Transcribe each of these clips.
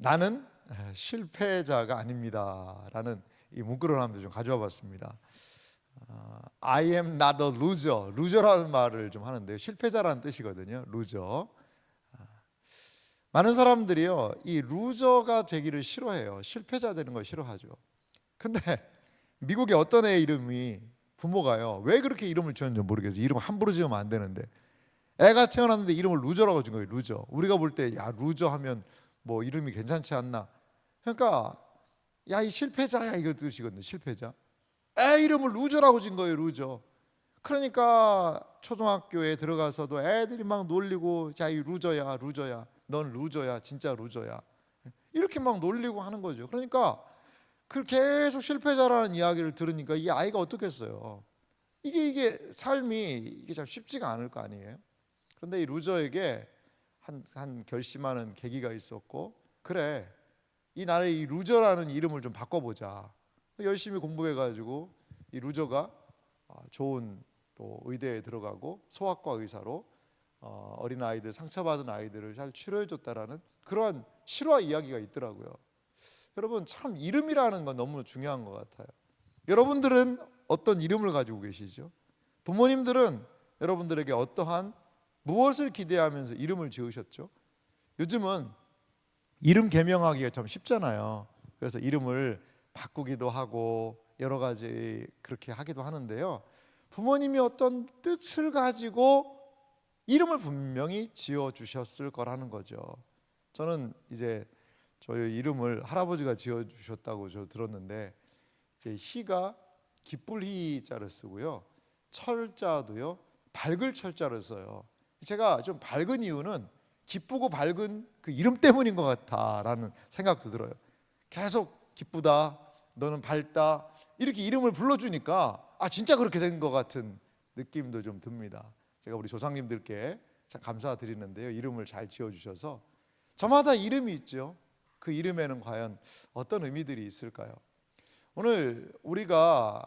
나는 실패자가 아닙니다 라는 이 문구를 한번 좀 가져와 봤습니다. I am not a loser. 루저라는 말을 좀 하는데요, 실패자라는 뜻이거든요. 루저. 많은 사람들이요, 이 루저가 되기를 싫어해요. 실패자 되는 걸 싫어하죠. 근데 미국의 어떤 애 이름이, 부모가요, 왜 그렇게 이름을 지었는지 모르겠어요. 이름 함부로 지으면 안 되는데 애가 태어났는데 이름을 루저라고 지은 거예요. 루저. 우리가 볼 때 야, 루저 하면 뭐 이름이 괜찮지 않나. 그러니까 야, 이 실패자야, 이거 뜻이거든요. 실패자. 애 이름을 루저라고 지은 거예요. 루저. 그러니까 초등학교에 들어가서도 애들이 막 놀리고, 자, 이 루저야, 루저야, 넌 루저야, 진짜 루저야, 이렇게 막 놀리고 하는 거죠. 그러니까 그 계속 실패자라는 이야기를 들으니까 이 아이가 어떻겠어요. 이게 삶이 이게 참 쉽지가 않을 거 아니에요. 그런데 이 루저에게 한 결심하는 계기가 있었고, 그래, 이 나의 이 루저라는 이름을 좀 바꿔보자. 열심히 공부해가지고 이 루저가 좋은 또 의대에 들어가고 소아과 의사로 어린 아이들, 상처받은 아이들을 잘 치료해줬다라는 그러한 실화 이야기가 있더라고요. 여러분, 참 이름이라는 건 너무 중요한 것 같아요. 여러분들은 어떤 이름을 가지고 계시죠? 부모님들은 여러분들에게 어떠한 무엇을 기대하면서 이름을 지으셨죠? 요즘은 이름 개명하기가 참 쉽잖아요. 그래서 이름을 바꾸기도 하고 여러 가지 그렇게 하기도 하는데요, 부모님이 어떤 뜻을 가지고 이름을 분명히 지어주셨을 거라는 거죠. 저는 이제 저희 이름을 할아버지가 지어주셨다고 저 들었는데, 이제 희가 기쁠 희자를 쓰고요, 철자도요 밝을 철자를 써요. 제가 좀 밝은 이유는 기쁘고 밝은 그 이름 때문인 것 같다라는 생각도 들어요. 계속 기쁘다, 너는 밝다, 이렇게 이름을 불러주니까 진짜 그렇게 된 것 같은 느낌도 좀 듭니다. 제가 우리 조상님들께 참 감사드리는데요, 이름을 잘 지어주셔서. 저마다 이름이 있죠. 그 이름에는 과연 어떤 의미들이 있을까요? 오늘 우리가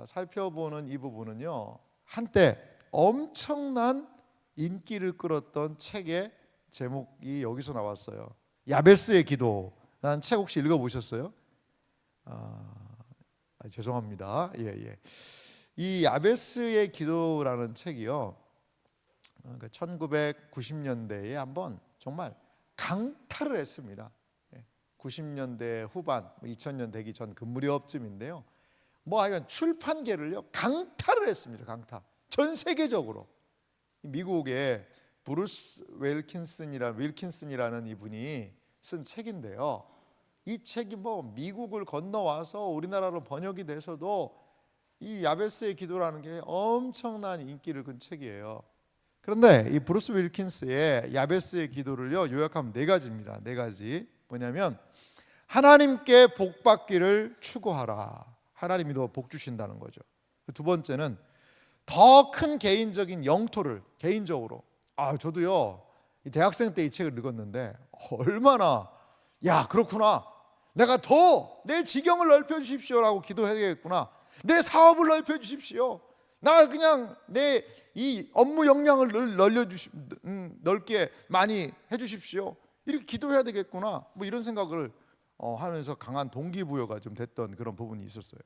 살펴보는 이 부분은요, 한때 엄청난 인기를 끌었던 책의 제목이 여기서 나왔어요. 야베스의 기도라는 책 혹시 읽어보셨어요? 죄송합니다. 예. 이 야베스의 기도라는 책이요, 1990년대에 한번 정말 강타를 했습니다. 90년대 후반, 2000년 되기 전 그 무렵쯤인데요, 하여간 출판계를요 강타를 했습니다. 강타. 전 세계적으로. 미국의 브루스 윌킨슨이라는 이분이 쓴 책인데요, 이 책이 미국을 건너와서 우리나라로 번역이 돼서도 이 야베스의 기도라는 게 엄청난 인기를 끈 책이에요. 그런데 이 브루스 윌킨스의 야베스의 기도를요 요약하면 네 가지입니다. 네 가지. 뭐냐면, 하나님께 복 받기를 추구하라. 하나님이 너 복 주신다는 거죠. 두 번째는 더 큰 개인적인 영토를 개인적으로. 저도요 이 대학생 때 이 책을 읽었는데 얼마나, 야, 그렇구나, 내가 더 내 지경을 넓혀 주십시오라고 기도해야겠구나, 내 사업을 넓혀 주십시오, 나 그냥 내 이 업무 역량을 넓게 많이 해주십시오, 이렇게 기도해야 되겠구나, 이런 생각을 하면서 강한 동기부여가 좀 됐던 그런 부분이 있었어요.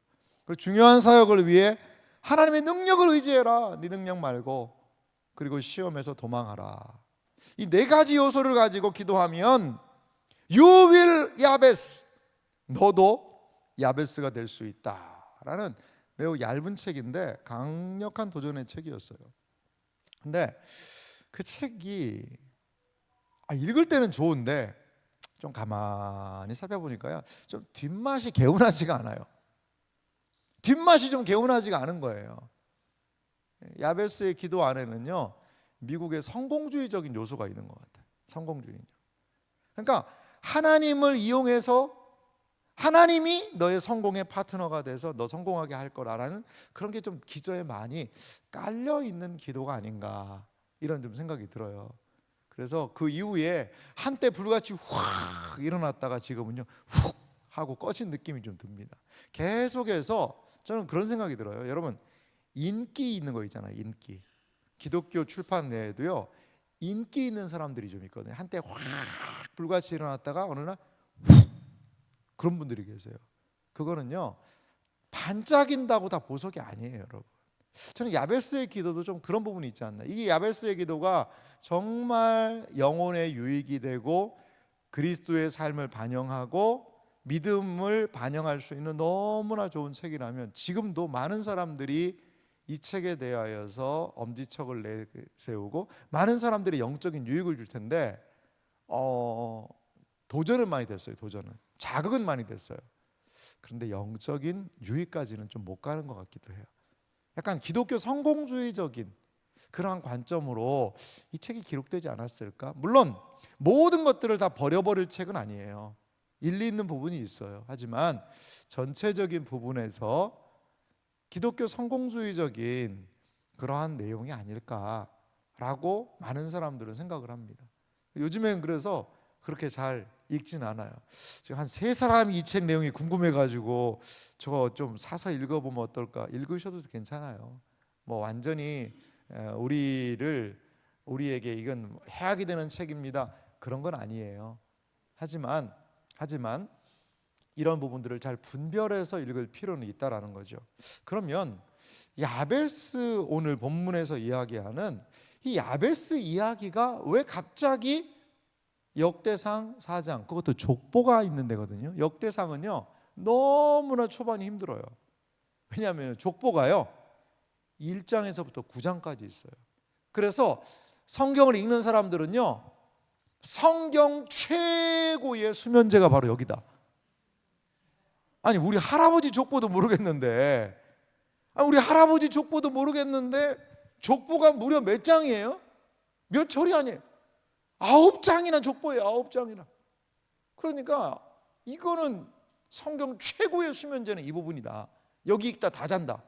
그리고 중요한 사역을 위해 하나님의 능력을 의지해라. 네 능력 말고. 그리고 시험에서 도망하라. 이 네 가지 요소를 가지고 기도하면 You will 야베스, 너도 야베스가 될 수 있다라는 매우 얇은 책인데 강력한 도전의 책이었어요. 근데 그 책이 읽을 때는 좋은데 좀 가만히 살펴보니까요, 좀 뒷맛이 개운하지가 않아요. 뒷맛이 좀 개운하지가 않은 거예요. 야베스의 기도 안에는요 미국의 성공주의적인 요소가 있는 것 같아요. 성공주의. 그러니까 하나님을 이용해서 하나님이 너의 성공의 파트너가 돼서 너 성공하게 할 거라는 그런 게 좀 기저에 많이 깔려 있는 기도가 아닌가, 이런 좀 생각이 들어요. 그래서 그 이후에 한때 불같이 확 일어났다가 지금은요 훅 하고 꺼진 느낌이 좀 듭니다. 계속해서 저는 그런 생각이 들어요. 여러분, 인기 있는 거 있잖아요. 인기. 기독교 출판 내에도요 인기 있는 사람들이 좀 있거든요. 한때 확 불같이 일어났다가 어느 날 그런 분들이 계세요. 그거는요 반짝인다고 다 보석이 아니에요, 여러분. 저는 야베스의 기도도 좀 그런 부분이 있지 않나. 이게 야베스의 기도가 정말 영혼의 유익이 되고 그리스도의 삶을 반영하고 믿음을 반영할 수 있는 너무나 좋은 책이라면 지금도 많은 사람들이 이 책에 대하여서 엄지척을 내세우고 많은 사람들이 영적인 유익을 줄 텐데 도전은 많이 됐어요. 도전은 자극은 많이 됐어요. 그런데 영적인 유익까지는 좀 못 가는 것 같기도 해요. 약간 기독교 성공주의적인 그러한 관점으로 이 책이 기록되지 않았을까? 물론 모든 것들을 다 버려버릴 책은 아니에요. 일리 있는 부분이 있어요. 하지만 전체적인 부분에서 기독교 성공주의적인 그러한 내용이 아닐까라고 많은 사람들은 생각을 합니다. 요즘엔 그래서 그렇게 잘 읽진 않아요. 지금 한 3사람이 이 책 내용이 궁금해가지고 저거 좀 사서 읽어보면 어떨까? 읽으셔도 괜찮아요. 뭐 완전히 우리에게 이건 해악이 되는 책입니다. 그런 건 아니에요. 하지만 이런 부분들을 잘 분별해서 읽을 필요는 있다라는 거죠. 그러면 야베스 오늘 본문에서 이야기하는 이 야베스 이야기가 왜 갑자기 역대상 4장, 그것도 족보가 있는 데거든요. 역대상은요 너무나 초반이 힘들어요. 왜냐하면 족보가요 1장에서부터 9장까지 있어요. 그래서 성경을 읽는 사람들은요 성경 최고의 수면제가 바로 여기다. 아니 우리 할아버지 족보도 모르겠는데 족보가 무려 몇 장이에요? 몇 절이 아니에요. 9장이나 족보예요. 9장이나. 그러니까 이거는 성경 최고의 수면제는 이 부분이다. 여기 읽다 다 잔다.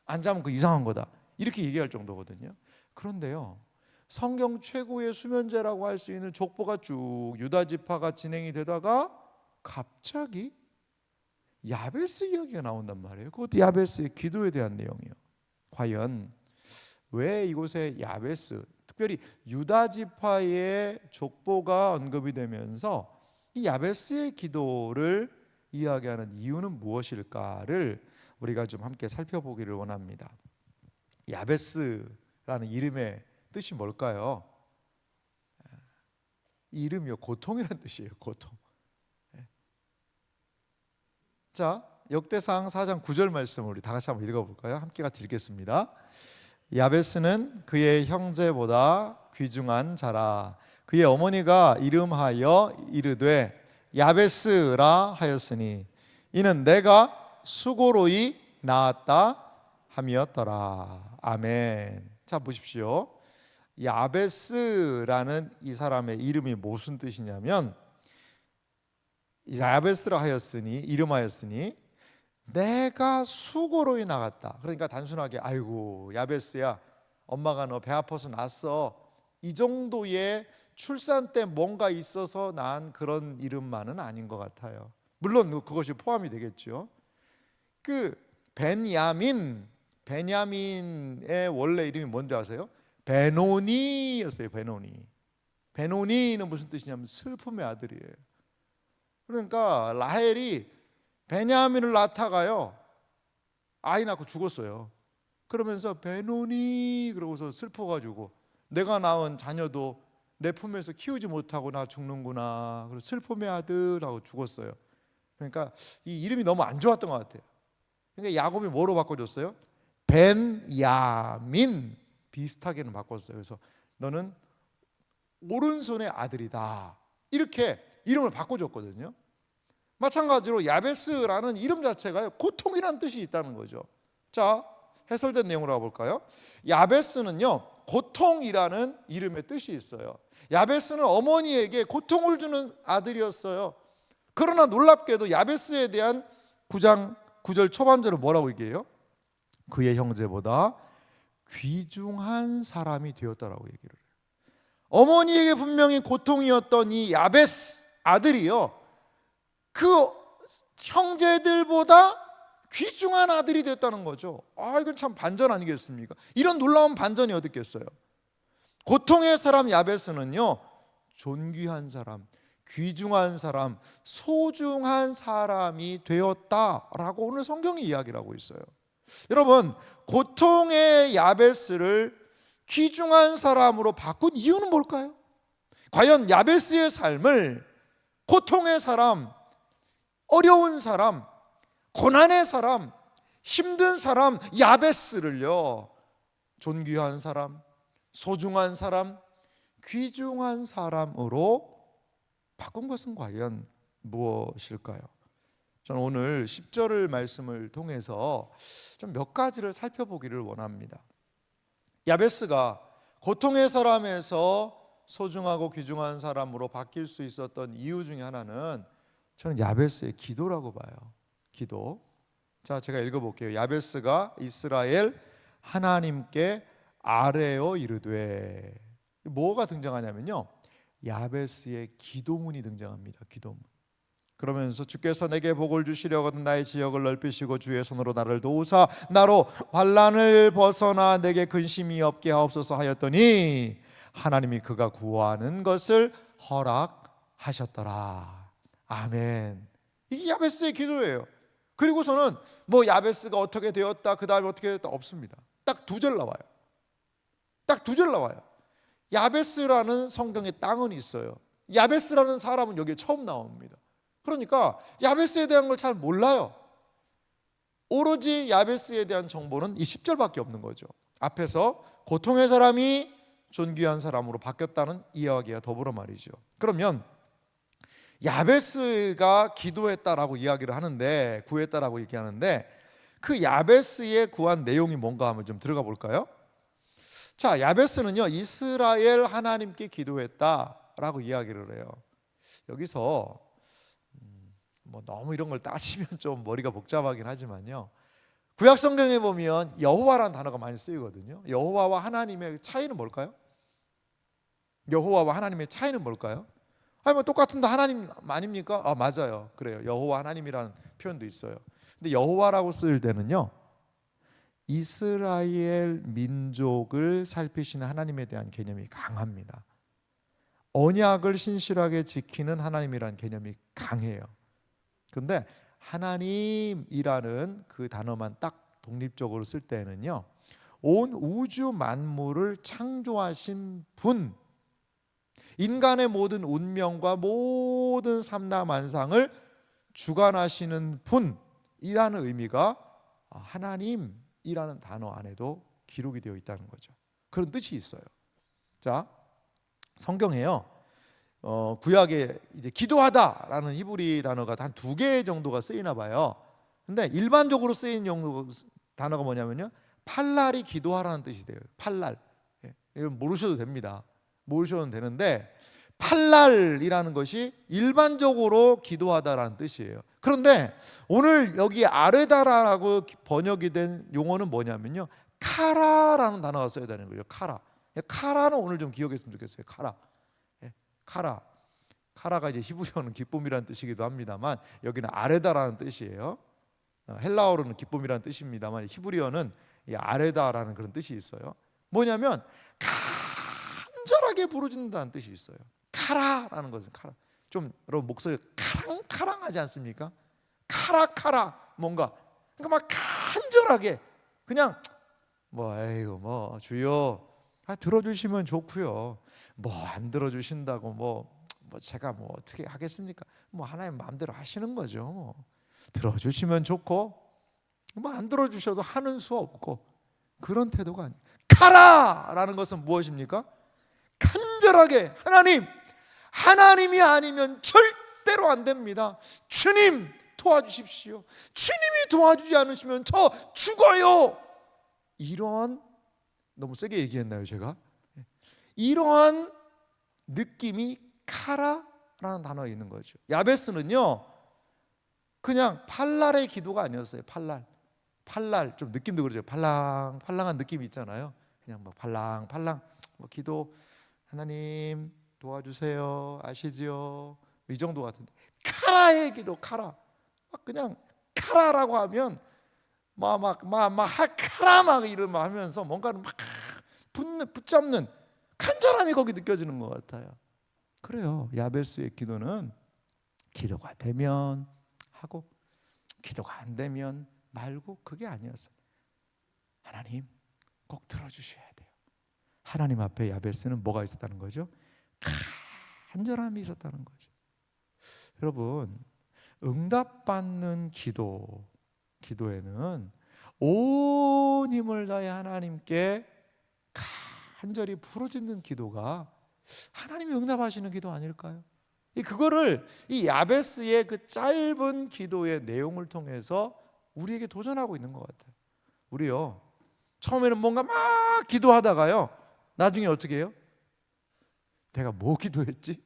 안 자면 그 이상한 거다. 이렇게 얘기할 정도거든요. 그런데요 성경 최고의 수면제라고 할 수 있는 족보가 쭉 유다 지파가 진행이 되다가 갑자기 야베스 이야기가 나온단 말이에요. 그것도 야베스의 기도에 대한 내용이에요. 과연 왜 이곳에 야베스, 특별히 유다 지파의 족보가 언급이 되면서 이 야베스의 기도를 이야기하는 이유는 무엇일까를 우리가 좀 함께 살펴보기를 원합니다. 야베스라는 이름의 뜻이 뭘까요? 이름이요 고통이라는 뜻이에요. 고통. 자, 역대상 4장 9절 말씀을 우리 다 같이 한번 읽어볼까요? 함께 같이 읽겠습니다. 야베스는 그의 형제보다 귀중한 자라. 그의 어머니가 이름하여 이르되 야베스라 하였으니 이는 내가 수고로이 낳았다 함이었더라. 아멘. 자 보십시오. 야베스라는 이 사람의 이름이 무슨 뜻이냐면 야베스라 하였으니 이름하였으니 내가 수고로이 나갔다. 그러니까 단순하게 아이고 야베스야 엄마가 너 배 아파서 낳았어 이 정도의 출산 때 뭔가 있어서 낳은 그런 이름만은 아닌 것 같아요. 물론 그것이 포함이 되겠죠. 그 베냐민의 원래 이름이 뭔지 아세요? 베노니였어요. 베노니는 무슨 뜻이냐면 슬픔의 아들이에요. 그러니까 라헬이 베냐민을 낳다가요 아이 낳고 죽었어요. 그러면서 베노니 그러고서 슬퍼가지고 내가 낳은 자녀도 내 품에서 키우지 못하고 나 죽는구나. 그래서 슬픔의 아들하고 죽었어요. 그러니까 이 이름이 너무 안 좋았던 것 같아요. 그러니까 야곱이 뭐로 바꿔줬어요? 벤야민 비슷하게는 바꿨어요. 그래서 너는 오른손의 아들이다 이렇게 이름을 바꿔줬거든요. 마찬가지로 야베스라는 이름 자체가 고통이라는 뜻이 있다는 거죠. 자, 해설된 내용으로 가볼까요? 야베스는요 고통이라는 이름의 뜻이 있어요. 야베스는 어머니에게 고통을 주는 아들이었어요. 그러나 놀랍게도 야베스에 대한 9장 9절 초반절은 뭐라고 얘기해요? 그의 형제보다 귀중한 사람이 되었다라고 얘기를 해요. 어머니에게 분명히 고통이었던 이 야베스 아들이요 그 형제들보다 귀중한 아들이 됐다는 거죠. 이건 참 반전 아니겠습니까? 이런 놀라운 반전이 어딨겠어요? 고통의 사람 야베스는요 존귀한 사람, 귀중한 사람, 소중한 사람이 되었다라고 오늘 성경이 이야기를 하고 있어요. 여러분, 고통의 야베스를 귀중한 사람으로 바꾼 이유는 뭘까요? 과연 야베스의 삶을 고통의 사람, 어려운 사람, 고난의 사람, 힘든 사람 야베스를요 존귀한 사람, 소중한 사람, 귀중한 사람으로 바꾼 것은 과연 무엇일까요? 저는 오늘 10절 말씀을 통해서 좀 몇 가지를 살펴보기를 원합니다. 야베스가 고통의 사람에서 소중하고 귀중한 사람으로 바뀔 수 있었던 이유 중에 하나는 저는 야베스의 기도라고 봐요. 기도. 자, 제가 읽어볼게요. 야베스가 이스라엘 하나님께 아뢰어 이르되, 뭐가 등장하냐면요, 야베스의 기도문이 등장합니다. 기도문. 그러면서 주께서 내게 복을 주시려거든 나의 지역을 넓히시고 주의 손으로 나를 도우사 나로 환난을 벗어나 내게 근심이 없게 하옵소서 하였더니 하나님이 그가 구하는 것을 허락하셨더라. 아멘. 이게 야베스의 기도예요. 그리고서는 뭐 야베스가 어떻게 되었다, 그 다음에 어떻게 되었다 없습니다. 딱 2절 나와요. 딱 2절 나와요. 야베스라는 성경에 땅은 있어요. 야베스라는 사람은 여기에 처음 나옵니다. 그러니까 야베스에 대한 걸 잘 몰라요. 오로지 야베스에 대한 정보는 이 10절밖에 없는 거죠. 앞에서 고통의 사람이 존귀한 사람으로 바뀌었다는 이야기와 더불어 말이죠. 그러면 야베스가 기도했다라고 이야기를 하는데, 구했다라고 얘기하는데, 그 야베스의 구한 내용이 뭔가 한번 좀 들어가 볼까요? 자, 야베스는요 이스라엘 하나님께 기도했다라고 이야기를 해요. 여기서 뭐 너무 이런 걸 따지면 좀 머리가 복잡하긴 하지만요, 구약 성경에 보면 여호와라는 단어가 많이 쓰이거든요. 여호와와 하나님의 차이는 뭘까요? 여호와와 하나님의 차이는 뭘까요? 아니 뭐 똑같은데 하나님 아닙니까? 아, 맞아요. 그래요. 여호와 하나님이라는 표현도 있어요. 근데 여호와라고 쓰일 때는요, 이스라엘 민족을 살피시는 하나님에 대한 개념이 강합니다. 언약을 신실하게 지키는 하나님이라는 개념이 강해요. 그런데 하나님이라는 그 단어만 딱 독립적으로 쓸 때는요, 온 우주 만물을 창조하신 분, 인간의 모든 운명과 모든 삼라만상을 주관하시는 분이라는 의미가 하나님이라는 단어 안에도 기록이 되어 있다는 거죠. 그런 뜻이 있어요. 자, 성경에요 구약에 이제 기도하다라는 히브리 단어가 한 2개 정도가 쓰이나 봐요. 근데 일반적으로 쓰이는 단어가 뭐냐면요, 팔랄이 기도하라는 뜻이 돼요. 팔랄. 이건 모르셔도 됩니다. 모르셔도 되는데 팔랄이라는 것이 일반적으로 기도하다라는 뜻이에요. 그런데 오늘 여기 아르다라고 번역이 된 용어는 뭐냐면요, 카라라는 단어가 써야 되는 거예요. 카라. 카라는 오늘 좀 기억했으면 좋겠어요. 카라. 카라. 카라가 이제 히브리어는 기쁨이라는 뜻이기도 합니다만 여기는 아레다라는 뜻이에요. 헬라어로는 기쁨이라는 뜻입니다만 히브리어는 이 아레다라는 그런 뜻이 있어요. 뭐냐면 간절하게 부르짖는다는 뜻이 있어요. 카라라는 것은 카라. 좀 여러분 목소리가 카랑카랑하지 않습니까? 카라 뭔가 그러니까 막 간절하게 그냥 뭐 에이구 뭐 주여 들어주시면 좋고요. 뭐 안 들어주신다고 뭐 제가 뭐 어떻게 하겠습니까? 뭐 하나님 마음대로 하시는 거죠. 뭐 들어주시면 좋고 뭐 안 들어주셔도 하는 수 없고 그런 태도가 아니에요. 카라라는 것은 무엇입니까? 간절하게 하나님이 아니면 절대로 안 됩니다. 주님 도와주십시오. 주님이 도와주지 않으시면 저 죽어요. 이러한, 너무 세게 얘기했나요 제가? 이러한 느낌이 카라라는 단어에 있는 거죠. 야베스는요 그냥 팔랄의 기도가 아니었어요. 팔랄 좀 느낌도 그러죠. 팔랑팔랑한 느낌이 있잖아요. 그냥 뭐 팔랑팔랑 뭐 기도, 하나님 도와주세요 아시지요, 이 정도 같은데 카라의 기도, 카라 그냥 카라라고 하면 카라 막 이러면 하면서 뭔가를 막 붙잡는 간절함이 거기 느껴지는 것 같아요. 그래요. 야베스의 기도는 기도가 되면 하고 기도가 안 되면 말고 그게 아니었어요. 하나님 꼭 들어주셔야 돼요. 하나님 앞에 야베스는 뭐가 있었다는 거죠? 간절함이 있었다는 거죠. 여러분, 응답받는 기도에는 온 힘을 다해 하나님께 간절히 부르짖는 기도가 하나님이 응답하시는 기도 아닐까요? 그거를 이 야베스의 그 짧은 기도의 내용을 통해서 우리에게 도전하고 있는 것 같아요. 우리요, 처음에는 뭔가 막 기도하다가요, 나중에 어떻게 해요? 내가 뭐 기도했지?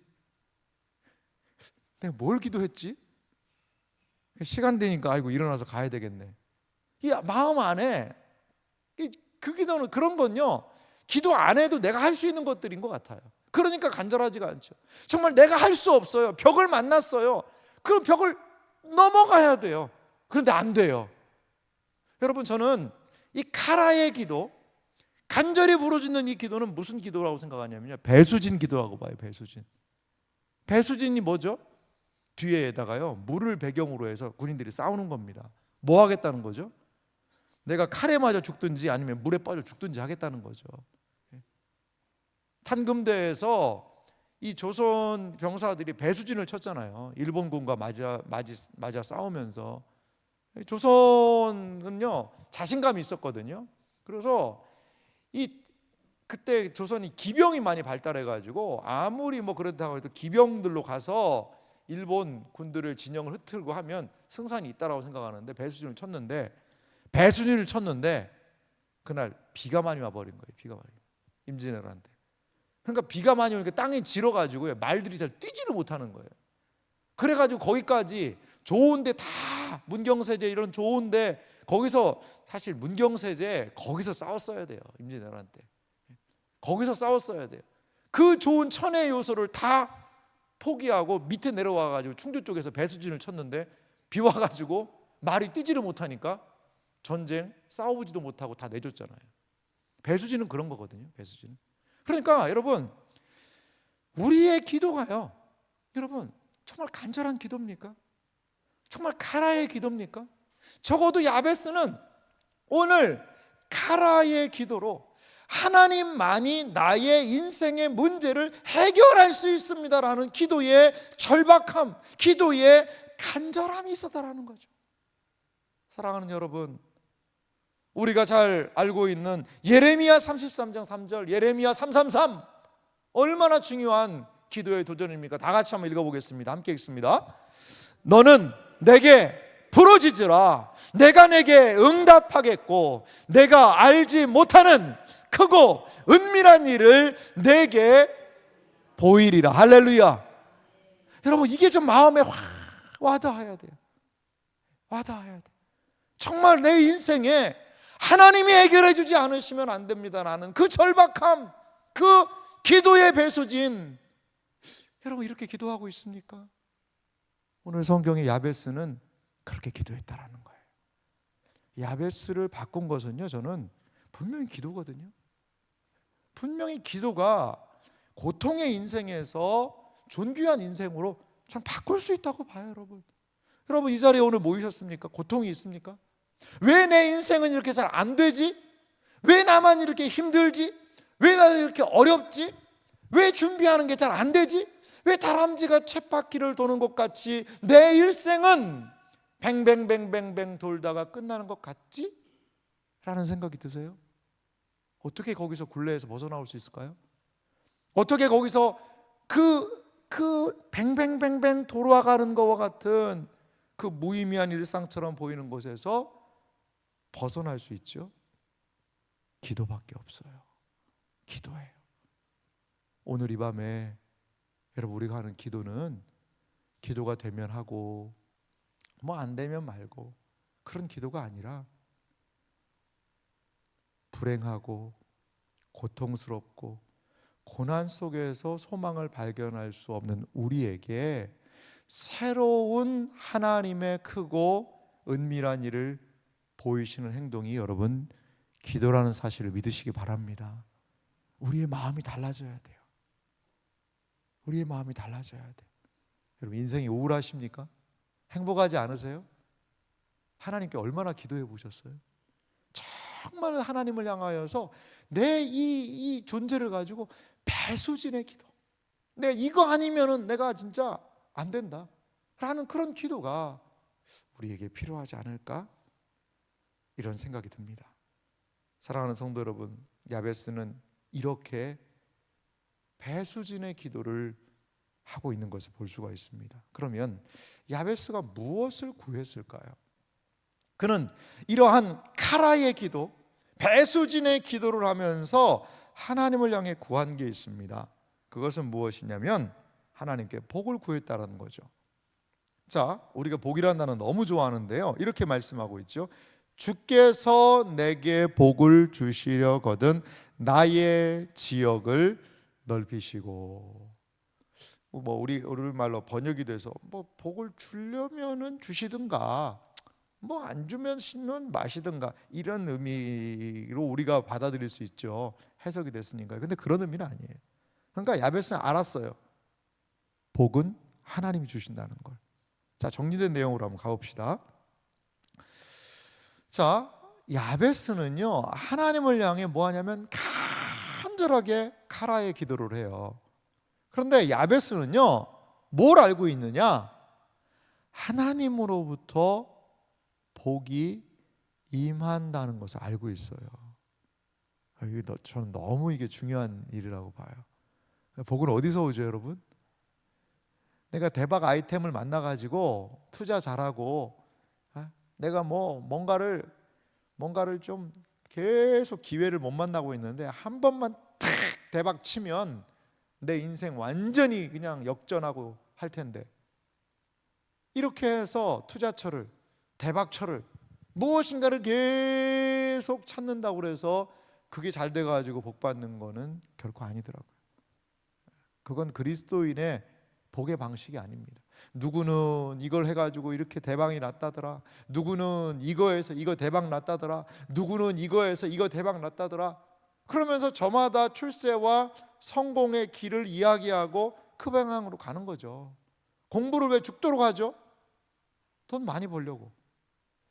내가 뭘 기도했지? 시간 되니까 아이고 일어나서 가야 되겠네. 이 마음 안에 그 기도는 그런 건요, 기도 안 해도 내가 할 수 있는 것들인 것 같아요. 그러니까 간절하지가 않죠. 정말 내가 할 수 없어요. 벽을 만났어요. 그럼 벽을 넘어가야 돼요. 그런데 안 돼요. 여러분, 저는 이 카라의 기도, 간절히 부르짖는 이 기도는 무슨 기도라고 생각하냐면요, 배수진 기도라고 봐요. 배수진이 뭐죠? 뒤에다가요 물을 배경으로 해서 군인들이 싸우는 겁니다. 뭐 하겠다는 거죠? 내가 칼에 맞아 죽든지 아니면 물에 빠져 죽든지 하겠다는 거죠. 탄금대에서 이 조선 병사들이 배수진을 쳤잖아요. 일본군과 맞아 싸우면서. 조선은요 자신감이 있었거든요. 그래서 그때 조선이 기병이 많이 발달해가지고 아무리 뭐 그렇다고 해도 기병들로 가서 일본 군들을 진영을 흩틀고 하면 승산이 있다라고 생각하는데 배수진을 쳤는데 그날 비가 많이 와버린 거예요. 비가 많이 임진왜란때. 그러니까 비가 많이 오니까 땅이 질어가지고요 말들이 잘 뛰지를 못하는 거예요. 그래가지고 거기까지 좋은데 다 문경세제 이런 좋은데 거기서 사실 문경세제 거기서 싸웠어야 돼요. 임진왜란 때 거기서 싸웠어야 돼요. 그 좋은 천혜의 요소를 다 포기하고 밑에 내려와가지고 충주 쪽에서 배수진을 쳤는데 비 와가지고 말이 뛰지를 못하니까 전쟁 싸워보지도 못하고 다 내줬잖아요. 배수진은 그런 거거든요. 배수진은. 그러니까 여러분, 우리의 기도가요, 여러분 정말 간절한 기도입니까? 정말 카라의 기도입니까? 적어도 야베스는 오늘 카라의 기도로 하나님만이 나의 인생의 문제를 해결할 수 있습니다라는 기도의 절박함, 기도의 간절함이 있었다라는 거죠. 사랑하는 여러분, 우리가 잘 알고 있는 예레미야 33장 3절, 예레미야 333 얼마나 중요한 기도의 도전입니까? 다 같이 한번 읽어보겠습니다. 함께 읽습니다. 너는 내게 부르짖으라. 내가 내게 응답하겠고 내가 알지 못하는 크고 은밀한 일을 내게 보이리라. 할렐루야. 여러분, 이게 좀 마음에 확 와닿아야 돼요. 와닿아야 돼. 정말 내 인생에 하나님이 해결해 주지 않으시면 안 됩니다라는 그 절박함, 그 기도의 배수진. 여러분, 이렇게 기도하고 있습니까? 오늘 성경의 야베스는 그렇게 기도했다라는 거예요. 야베스를 바꾼 것은요, 저는 분명히 기도거든요. 분명히 기도가 고통의 인생에서 존귀한 인생으로 참 바꿀 수 있다고 봐요. 여러분 이 자리에 오늘 모이셨습니까? 고통이 있습니까? 왜 내 인생은 이렇게 잘 안 되지? 왜 나만 이렇게 힘들지? 왜 나는 이렇게 어렵지? 왜 준비하는 게 잘 안 되지? 왜 다람쥐가 쳇바퀴를 도는 것 같이 내 일생은 뱅뱅뱅뱅뱅 돌다가 끝나는 것 같지? 라는 생각이 드세요? 어떻게 거기서 굴레에서 벗어나올 수 있을까요? 어떻게 거기서 그 뱅뱅뱅뱅 돌아가는 것과 같은 그 무의미한 일상처럼 보이는 곳에서 벗어날 수 있죠? 기도밖에 없어요. 기도예요. 오늘 이 밤에 여러분, 우리가 하는 기도는 기도가 되면 하고 뭐 안 되면 말고 그런 기도가 아니라 불행하고 고통스럽고 고난 속에서 소망을 발견할 수 없는 우리에게 새로운 하나님의 크고 은밀한 일을 보이시는 행동이 여러분 기도라는 사실을 믿으시기 바랍니다. 우리의 마음이 달라져야 돼요. 우리의 마음이 달라져야 돼. 여러분, 인생이 우울하십니까? 행복하지 않으세요? 하나님께 얼마나 기도해 보셨어요? 정말 하나님을 향하여서 내 이 존재를 가지고 배수진의 기도, 내 이거 아니면은 내가 진짜 안 된다 라는 그런 기도가 우리에게 필요하지 않을까? 이런 생각이 듭니다. 사랑하는 성도 여러분, 야베스는 이렇게 배수진의 기도를 하고 있는 것을 볼 수가 있습니다. 그러면 야베스가 무엇을 구했을까요? 그는 이러한 카라의 기도, 배수진의 기도를 하면서 하나님을 향해 구한 게 있습니다. 그것은 무엇이냐면 하나님께 복을 구했다는 거죠. 자, 우리가 복이라는 단어 너무 좋아하는데요, 이렇게 말씀하고 있죠. 주께서 내게 복을 주시려거든 나의 지역을 넓히시고. 우리 말로 번역이 돼서 복을 주려면은 주시든가, 안 주면 신는 마시든가, 이런 의미로 우리가 받아들일 수 있죠. 해석이 됐으니까. 근데 그런 의미는 아니에요. 그러니까 야베스는 알았어요. 복은 하나님이 주신다는 걸. 자, 정리된 내용으로 한번 가봅시다. 자, 야베스는요, 하나님을 향해 뭐 하냐면 간절하게 카라의 기도를 해요. 그런데 야베스는요, 뭘 알고 있느냐? 하나님으로부터 복이 임한다는 것을 알고 있어요. 저는 너무 이게 중요한 일이라고 봐요. 복은 어디서 오죠, 여러분? 내가 대박 아이템을 만나가지고 투자 잘하고, 내가 뭔가를 좀 계속 기회를 못 만나고 있는데 한 번만 탁 대박 치면 내 인생 완전히 그냥 역전하고 할 텐데, 이렇게 해서 투자처를, 대박처를, 무엇인가를 계속 찾는다고 그래서 그게 잘 돼가지고 복 받는 거는 결코 아니더라고요. 그건 그리스도인의 복의 방식이 아닙니다. 누구는 이걸 해가지고 이렇게 대박이 났다더라, 누구는 이거에서 이거 대박 났다더라, 누구는 이거에서 이거 대박 났다더라, 그러면서 저마다 출세와 성공의 길을 이야기하고 그 방향으로 가는 거죠. 공부를 왜 죽도록 하죠? 돈 많이 벌려고,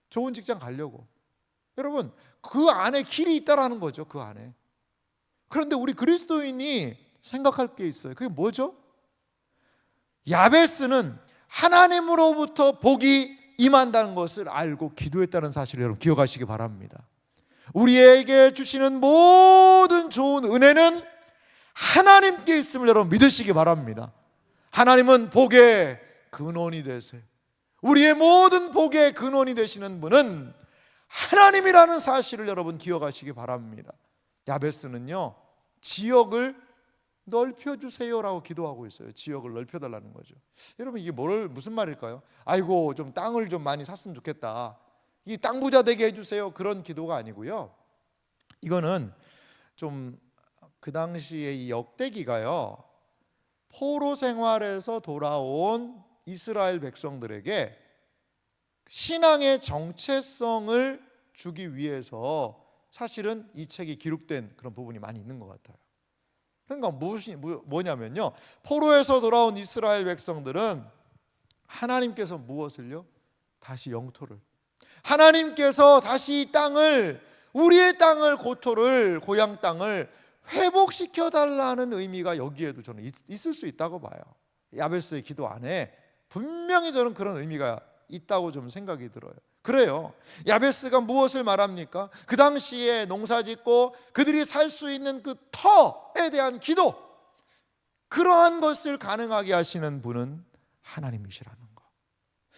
좋은 직장 가려고. 여러분, 그 안에 길이 있다라는 거죠. 그 안에. 그런데 우리 그리스도인이 생각할 게 있어요. 그게 뭐죠? 야베스는 하나님으로부터 복이 임한다는 것을 알고 기도했다는 사실을 여러분 기억하시기 바랍니다. 우리에게 주시는 모든 좋은 은혜는 하나님께 있음을 여러분 믿으시기 바랍니다. 하나님은 복의 근원이 되세요. 우리의 모든 복의 근원이 되시는 분은 하나님이라는 사실을 여러분 기억하시기 바랍니다. 야베스는요, 지역을 넓혀주세요라고 기도하고 있어요. 지역을 넓혀달라는 거죠. 여러분, 이게 무슨 말일까요? 아이고, 좀 땅을 좀 많이 샀으면 좋겠다, 이 땅 부자 되게 해주세요, 그런 기도가 아니고요. 이거는 좀 그 당시에 이 역대기가요, 포로 생활에서 돌아온 이스라엘 백성들에게 신앙의 정체성을 주기 위해서 사실은 이 책이 기록된 그런 부분이 많이 있는 것 같아요. 그러니까 뭐냐면요, 포로에서 돌아온 이스라엘 백성들은 하나님께서 무엇을요? 다시 영토를, 하나님께서 다시 이 땅을, 우리의 땅을, 고토를, 고향 땅을 회복시켜 달라는 의미가 여기에도 저는 있을 수 있다고 봐요. 야베스의 기도 안에 분명히 저는 그런 의미가 있다고 좀 생각이 들어요. 그래요. 야베스가 무엇을 말합니까? 그 당시에 농사짓고 그들이 살 수 있는 그 터에 대한 기도, 그러한 것을 가능하게 하시는 분은 하나님이시라는 거.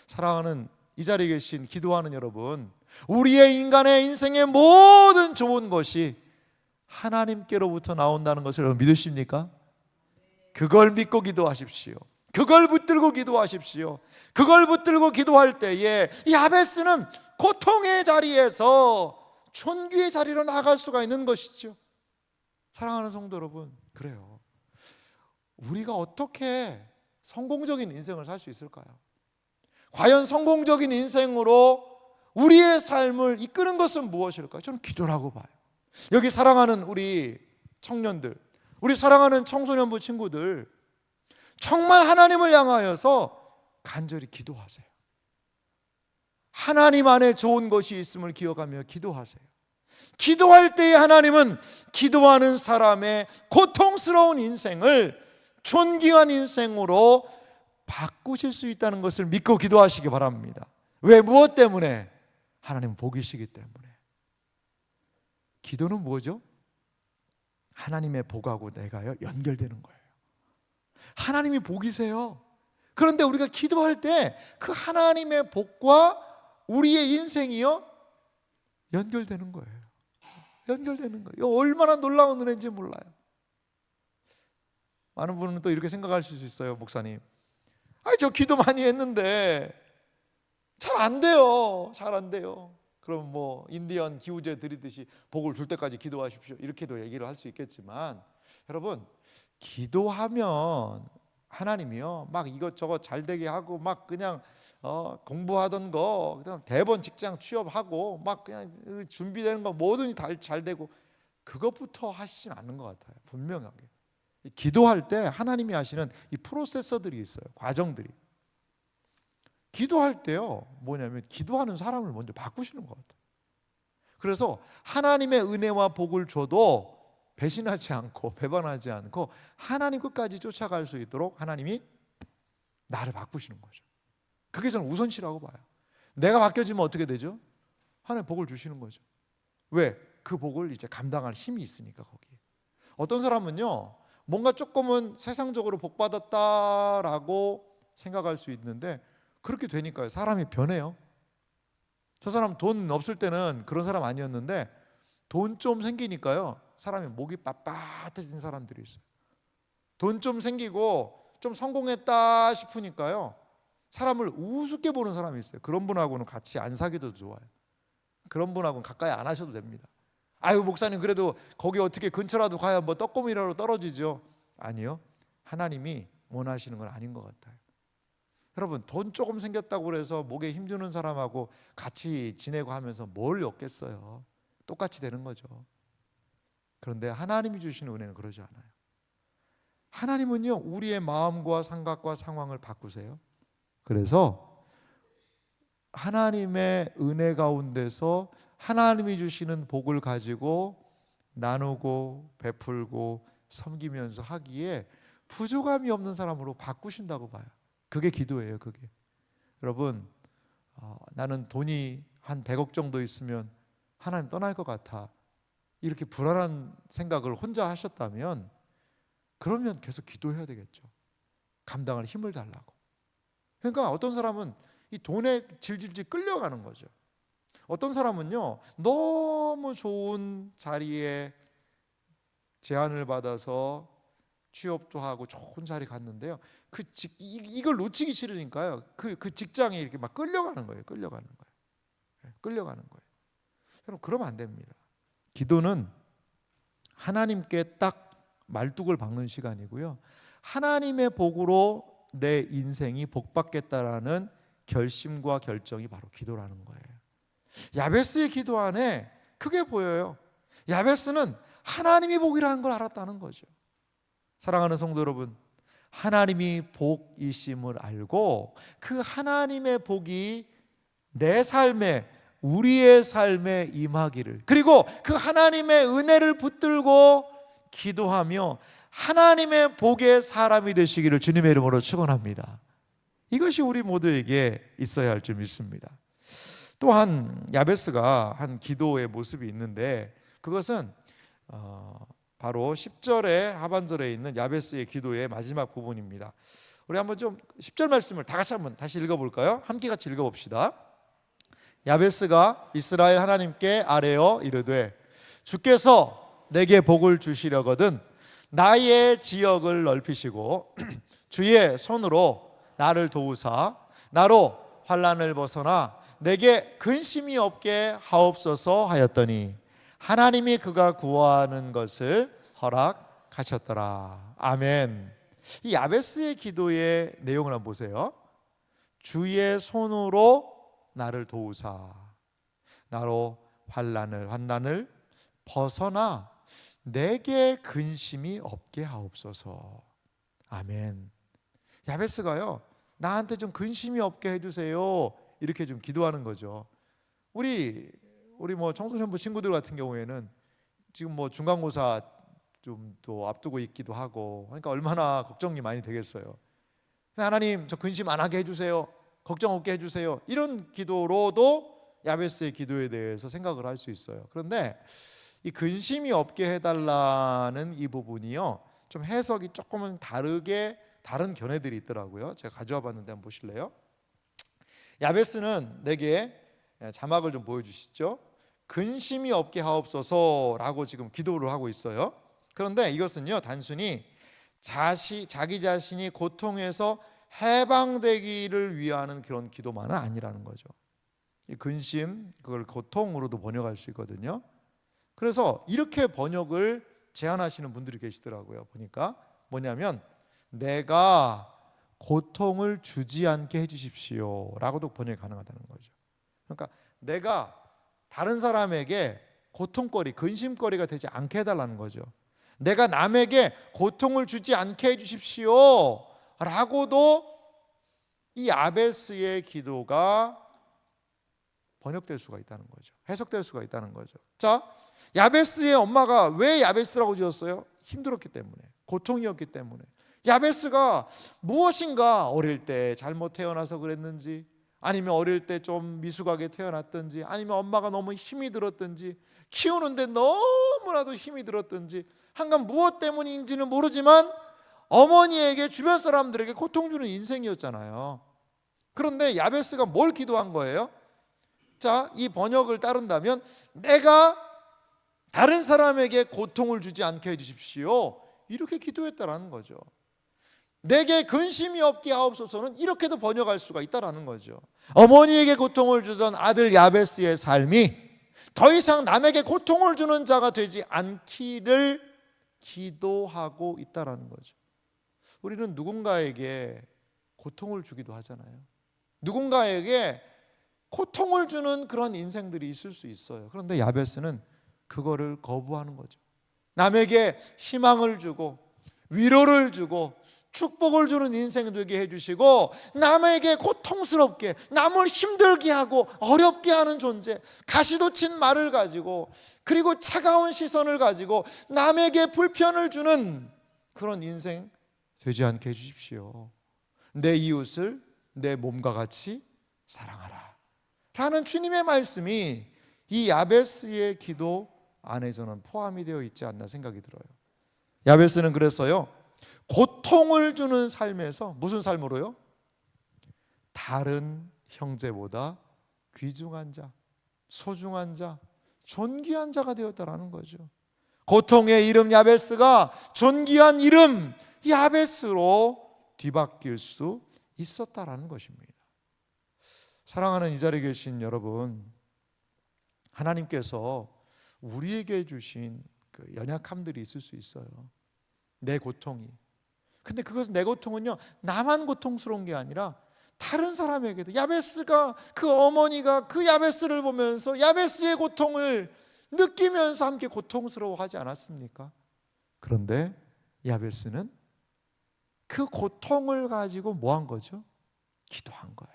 사랑하는 이 자리에 계신 기도하는 여러분, 우리의 인간의 인생의 모든 좋은 것이 하나님께로부터 나온다는 것을 여러분 믿으십니까? 그걸 믿고 기도하십시오. 그걸 붙들고 기도하십시오. 그걸 붙들고 기도할 때에 야베스는 고통의 자리에서 존귀의 자리로 나아갈 수가 있는 것이죠. 사랑하는 성도 여러분, 그래요. 우리가 어떻게 성공적인 인생을 살 수 있을까요? 과연 성공적인 인생으로 우리의 삶을 이끄는 것은 무엇일까요? 저는 기도라고 봐요. 여기 사랑하는 우리 청년들, 우리 사랑하는 청소년부 친구들, 정말 하나님을 향하여서 간절히 기도하세요. 하나님 안에 좋은 것이 있음을 기억하며 기도하세요. 기도할 때에 하나님은 기도하는 사람의 고통스러운 인생을 존귀한 인생으로 바꾸실 수 있다는 것을 믿고 기도하시기 바랍니다. 왜? 무엇 때문에? 하나님은 복이시기 때문에. 기도는 뭐죠? 하나님의 복하고 내가요 연결되는 거예요. 하나님이 복이세요. 그런데 우리가 기도할 때 그 하나님의 복과 우리의 인생이요 연결되는 거예요. 연결되는 거예요. 이거 얼마나 놀라운 은혜인지 몰라요. 많은 분은 또 이렇게 생각하실 수 있어요. 목사님, 저 기도 많이 했는데 잘 안 돼요. 잘 안 돼요. 그럼 뭐 인디언 기우제 드리듯이 복을 줄 때까지 기도하십시오, 이렇게도 얘기를 할 수 있겠지만, 여러분, 기도하면 하나님이요 막 이것저것 잘 되게 하고 막 그냥 공부하던 거 그다음 대번 직장 취업하고 막 그냥 준비되는 거 뭐든지 다 잘 되고 그것부터 하시진 않는 것 같아요. 분명하게 기도할 때 하나님이 하시는 이 프로세서들이 있어요. 과정들이. 기도할 때요 뭐냐면 기도하는 사람을 먼저 바꾸시는 것 같아요. 그래서 하나님의 은혜와 복을 줘도 배신하지 않고 배반하지 않고 하나님 끝까지 쫓아갈 수 있도록 하나님이 나를 바꾸시는 거죠. 그게 저는 우선시라고 봐요. 내가 바뀌어지면 어떻게 되죠? 하나님 복을 주시는 거죠. 왜? 그 복을 이제 감당할 힘이 있으니까. 거기에 어떤 사람은요 뭔가 조금은 세상적으로 복 받았다라고 생각할 수 있는데 그렇게 되니까요 사람이 변해요. 저 사람 돈 없을 때는 그런 사람 아니었는데 돈 좀 생기니까요 사람이 목이 빳빳해진 사람들이 있어요. 돈 좀 생기고 좀 성공했다 싶으니까요 사람을 우습게 보는 사람이 있어요. 그런 분하고는 같이 안 사귀도 좋아요. 그런 분하고는 가까이 안 하셔도 됩니다. 아유 목사님 그래도 거기 어떻게 근처라도 가야 뭐 떡고미라도 떨어지죠. 아니요, 하나님이 원하시는 건 아닌 것 같아요. 여러분, 돈 조금 생겼다고 그래서 목에 힘주는 사람하고 같이 지내고 하면서 뭘 얻겠어요. 똑같이 되는 거죠. 그런데 하나님이 주시는 은혜는 그러지 않아요. 하나님은요 우리의 마음과 생각과 상황을 바꾸세요. 그래서 하나님의 은혜 가운데서 하나님이 주시는 복을 가지고 나누고 베풀고 섬기면서 하기에 부족함이 없는 사람으로 바꾸신다고 봐요. 그게 기도예요. 그게. 여러분, 나는 돈이 한 100억 정도 있으면 하나님 떠날 것 같아, 이렇게 불안한 생각을 혼자 하셨다면 그러면 계속 기도해야 되겠죠. 감당할 힘을 달라고. 그러니까 어떤 사람은 이 돈에 질질질 끌려가는 거죠. 어떤 사람은요 너무 좋은 자리에 제안을 받아서 취업도 하고 좋은 자리 갔는데요 이걸 놓치기 싫으니까요 그 직장에 이렇게 막 끌려가는 거예요. 끌려가는 거예요. 여러분, 그러면 안 됩니다. 기도는 하나님께 딱 말뚝을 박는 시간이고요 하나님의 복으로 내 인생이 복받겠다라는 결심과 결정이 바로 기도라는 거예요. 야베스의 기도 안에 그게 보여요. 야베스는 하나님이 복이라는 걸 알았다는 거죠. 사랑하는 성도 여러분, 하나님이 복이심을 알고 그 하나님의 복이 내 삶에, 우리의 삶에 임하기를, 그리고 그 하나님의 은혜를 붙들고 기도하며 하나님의 복의 사람이 되시기를 주님의 이름으로 축원합니다. 이것이 우리 모두에게 있어야 할 줄 믿습니다. 또한 야베스가 한 기도의 모습이 있는데 그것은 바로 10절의 하반절에 있는 야베스의 기도의 마지막 부분입니다. 우리 한번 좀 10절 말씀을 다 같이 한번 다시 읽어볼까요? 함께 같이 읽어봅시다. 야베스가 이스라엘 하나님께 아뢰어 이르되 주께서 내게 복을 주시려거든 나의 지역을 넓히시고 주의 손으로 나를 도우사 나로 환난을 벗어나 내게 근심이 없게 하옵소서 하였더니 하나님이 그가 구하는 것을 허락하셨더라. 아멘. 이 야베스의 기도의 내용을 한번 보세요. 주의 손으로 나를 도우사 나로 환난을 벗어나 내게 근심이 없게 하옵소서. 아멘. 야베스가요, 나한테 좀 근심이 없게 해주세요, 이렇게 좀 기도하는 거죠. 우리 뭐 청소년부 친구들 같은 경우에는 지금 뭐 중간고사 좀 또 앞두고 있기도 하고, 그러니까 얼마나 걱정이 많이 되겠어요. 하나님, 저 근심 안 하게 해주세요, 걱정 없게 해주세요, 이런 기도로도 야베스의 기도에 대해서 생각을 할 수 있어요. 그런데 이 근심이 없게 해달라는 이 부분이요, 좀 해석이 조금은 다른 견해들이 있더라고요. 제가 가져와 봤는데 한번 보실래요? 야베스는 내게, 자막을 좀 보여주시죠. 근심이 없게 하옵소서라고 지금 기도를 하고 있어요. 그런데 이것은요, 단순히 자기 자신이 고통에서 해방되기를 위하는 그런 기도만은 아니라는 거죠. 이 근심, 그걸 고통으로도 번역할 수 있거든요. 그래서 이렇게 번역을 제안하시는 분들이 계시더라고요. 보니까 뭐냐면, 내가 고통을 주지 않게 해주십시오 라고도 번역이 가능하다는 거죠. 그러니까 내가 다른 사람에게 고통거리, 근심거리가 되지 않게 해달라는 거죠. 내가 남에게 고통을 주지 않게 해주십시오 라고도 이 야베스의 기도가 번역될 수가 있다는 거죠. 해석될 수가 있다는 거죠. 자, 야베스의 엄마가 왜 야베스라고 지었어요? 힘들었기 때문에, 고통이었기 때문에. 야베스가 무엇인가 어릴 때 잘못 태어나서 그랬는지, 아니면 어릴 때 좀 미숙하게 태어났든지, 아니면 엄마가 너무 힘이 들었든지, 키우는데 너무나도 힘이 들었든지, 한간 무엇 때문인지는 모르지만 어머니에게, 주변 사람들에게 고통 주는 인생이었잖아요. 그런데 야베스가 뭘 기도한 거예요? 자, 이 번역을 따른다면, 내가 다른 사람에게 고통을 주지 않게 해주십시오, 이렇게 기도했다라는 거죠. 내게 근심이 없게 하옵소서는 이렇게도 번역할 수가 있다라는 거죠. 어머니에게 고통을 주던 아들 야베스의 삶이 더 이상 남에게 고통을 주는 자가 되지 않기를 기도하고 있다라는 거죠. 우리는 누군가에게 고통을 주기도 하잖아요. 누군가에게 고통을 주는 그런 인생들이 있을 수 있어요. 그런데 야베스는 그거를 거부하는 거죠. 남에게 희망을 주고 위로를 주고 축복을 주는 인생 되게 해주시고, 남에게 고통스럽게, 남을 힘들게 하고 어렵게 하는 존재, 가시돋친 말을 가지고, 그리고 차가운 시선을 가지고 남에게 불편을 주는 그런 인생 되지 않게 해주십시오. 내 이웃을 내 몸과 같이 사랑하라 라는 주님의 말씀이 이 야베스의 기도 안에 저는 포함이 되어 있지 않나 생각이 들어요. 야베스는 그래서요, 고통을 주는 삶에서 무슨 삶으로요? 다른 형제보다 귀중한 자, 소중한 자, 존귀한 자가 되었다라는 거죠. 고통의 이름 야베스가 존귀한 이름 야베스로 뒤바뀔 수 있었다라는 것입니다. 사랑하는 이 자리에 계신 여러분, 하나님께서 우리에게 주신 그 연약함들이 있을 수 있어요. 내 고통이. 근데 그것은, 내 고통은요, 나만 고통스러운 게 아니라 다른 사람에게도, 야베스가, 그 어머니가 그 야베스를 보면서 야베스의 고통을 느끼면서 함께 고통스러워하지 않았습니까? 그런데 야베스는 그 고통을 가지고 뭐 한 거죠? 기도한 거예요.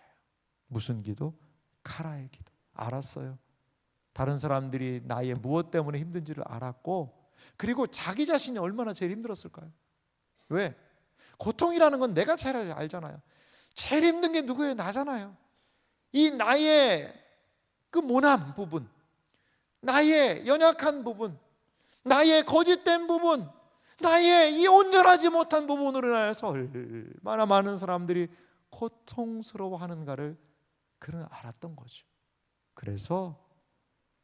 무슨 기도? 카라의 기도. 알았어요. 다른 사람들이 나의 무엇 때문에 힘든지를 알았고, 그리고 자기 자신이 얼마나 제일 힘들었을까요? 왜? 고통이라는 건 내가 제일 알잖아요. 제일 힘든 게 누구예요? 나잖아요. 이 나의 그 모난 부분, 나의 연약한 부분, 나의 거짓된 부분, 나의 이 온전하지 못한 부분으로 인하여서 얼마나 많은 사람들이 고통스러워하는가를 그는 알았던 거죠. 그래서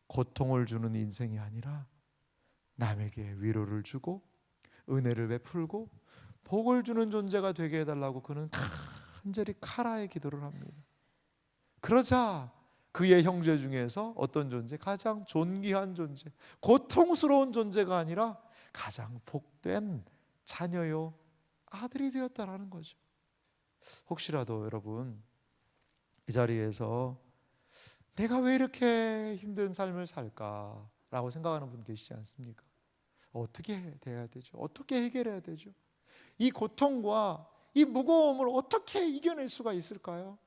고통을 주는 인생이 아니라 남에게 위로를 주고 은혜를 베풀고 복을 주는 존재가 되게 해달라고 그는 간절히 카라의 기도를 합니다. 그러자 그의 형제 중에서 어떤 존재? 가장 존귀한 존재, 고통스러운 존재가 아니라 가장 복된 자녀요 아들이 되었다라는 거죠. 혹시라도 여러분 이 자리에서 내가 왜 이렇게 힘든 삶을 살까라고 생각하는 분 계시지 않습니까? 어떻게 돼야 되죠? 어떻게 해결해야 되죠? 이 고통과 이 무거움을 어떻게 이겨낼 수가 있을까요?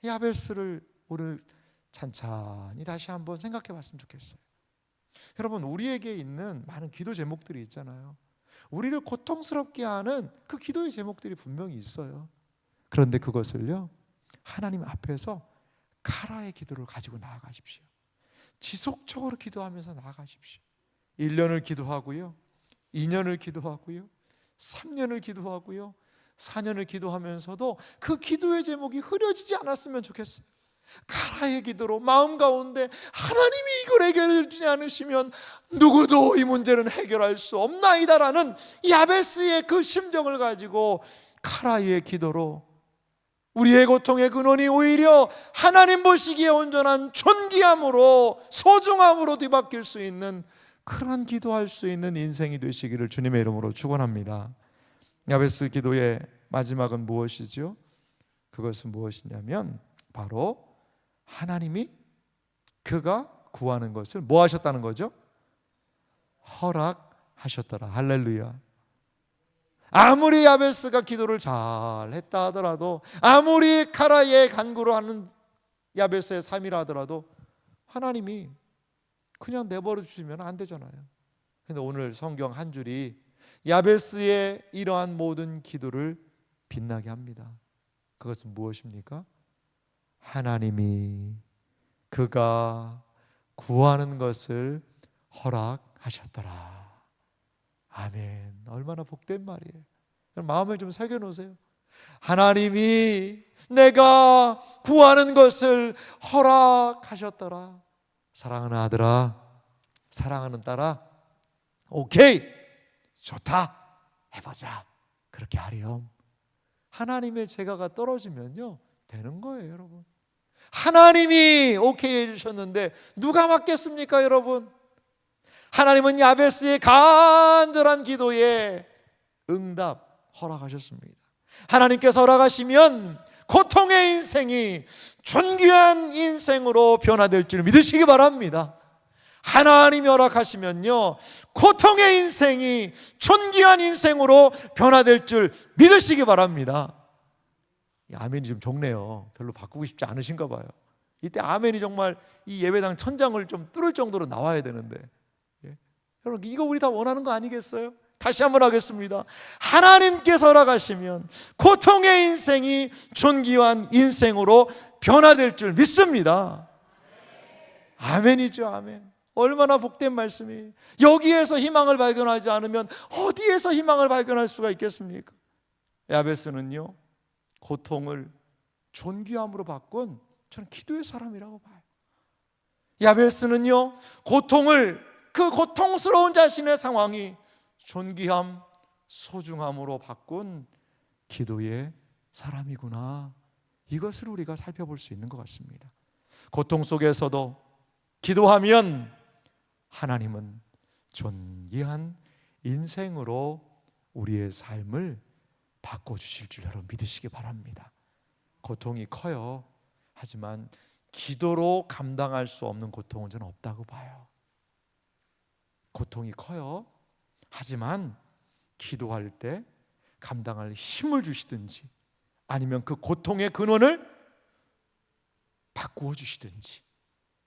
야베스를 오늘 찬찬히 다시 한번 생각해 봤으면 좋겠어요. 여러분, 우리에게 있는 많은 기도 제목들이 있잖아요. 우리를 고통스럽게 하는 그 기도의 제목들이 분명히 있어요. 그런데 그것을요, 하나님 앞에서 카라의 기도를 가지고 나아가십시오. 지속적으로 기도하면서 나아가십시오. 1년을 기도하고요, 2년을 기도하고요, 3년을 기도하고요, 4년을 기도하면서도 그 기도의 제목이 흐려지지 않았으면 좋겠어요. 카라의 기도로 마음 가운데 하나님이 이걸 해결해 주지 않으시면 누구도 이 문제는 해결할 수 없나이다라는 야베스의 그 심정을 가지고 카라의 기도로 우리의 고통의 근원이 오히려 하나님 보시기에 온전한 존귀함으로, 소중함으로 뒤바뀔 수 있는 그런 기도할 수 있는 인생이 되시기를 주님의 이름으로 축원합니다. 야베스 기도의 마지막은 무엇이죠? 그것은 무엇이냐면 바로 하나님이 그가 구하는 것을 뭐 하셨다는 거죠? 허락하셨더라. 할렐루야. 아무리 야베스가 기도를 잘 했다 하더라도, 아무리 카라의 간구를 하는 야베스의 삶이라 하더라도 하나님이 그냥 내버려 주시면 안 되잖아요. 그런데 오늘 성경 한 줄이 야베스의 이러한 모든 기도를 빛나게 합니다. 그것은 무엇입니까? 하나님이 그가 구하는 것을 허락하셨더라. 아멘. 얼마나 복된 말이에요. 마음에 좀 새겨놓으세요. 하나님이 내가 구하는 것을 허락하셨더라. 사랑하는 아들아, 사랑하는 딸아, 오케이, 좋다, 해보자. 그렇게 하렴. 하나님의 제가가 떨어지면요, 되는 거예요, 여러분. 하나님이 오케이 해주셨는데 누가 맞겠습니까, 여러분? 하나님은 야베스의 간절한 기도에 응답 허락하셨습니다. 하나님께서 허락하시면 고통의 인생이 존귀한 인생으로 변화될 줄 믿으시기 바랍니다. 하나님이 허락하시면요, 고통의 인생이 존귀한 인생으로 변화될 줄 믿으시기 바랍니다. 아멘이 좀 적네요. 별로 바꾸고 싶지 않으신가 봐요. 이때 아멘이 정말 이 예배당 천장을 좀 뚫을 정도로 나와야 되는데, 여러분, 이거 우리 다 원하는 거 아니겠어요? 다시 한번 하겠습니다. 하나님께서 허락하시면 고통의 인생이 존귀한 인생으로 변화될 줄 믿습니다. 아멘이죠, 아멘. 얼마나 복된 말씀이에요. 여기에서 희망을 발견하지 않으면 어디에서 희망을 발견할 수가 있겠습니까? 야베스는요, 고통을 존귀함으로 바꾼, 저는 기도의 사람이라고 봐요. 야베스는요, 그 고통스러운 자신의 상황이 존귀함, 소중함으로 바꾼 기도의 사람이구나. 이것을 우리가 살펴볼 수 있는 것 같습니다. 고통 속에서도 기도하면 하나님은 존귀한 인생으로 우리의 삶을 바꿔주실 줄 여러분 믿으시기 바랍니다. 고통이 커요. 하지만 기도로 감당할 수 없는 고통은 저는 없다고 봐요. 고통이 커요. 하지만 기도할 때 감당할 힘을 주시든지, 아니면 그 고통의 근원을 바꾸어 주시든지,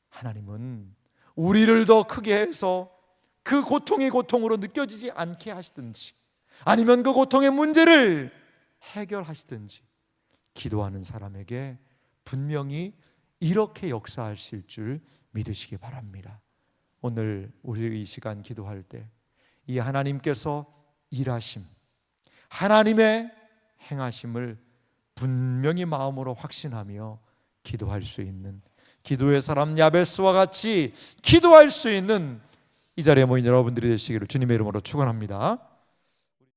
하나님은 우리를 더 크게 해서 그 고통이 고통으로 느껴지지 않게 하시든지, 아니면 그 고통의 문제를 해결하시든지, 기도하는 사람에게 분명히 이렇게 역사하실 줄 믿으시기 바랍니다. 오늘 우리 이 시간 기도할 때 이 하나님께서 일하심, 하나님의 행하심을 분명히 마음으로 확신하며 기도할 수 있는, 기도의 사람 야베스와 같이 기도할 수 있는 이 자리에 모인 여러분들이 되시기를 주님의 이름으로 축원합니다.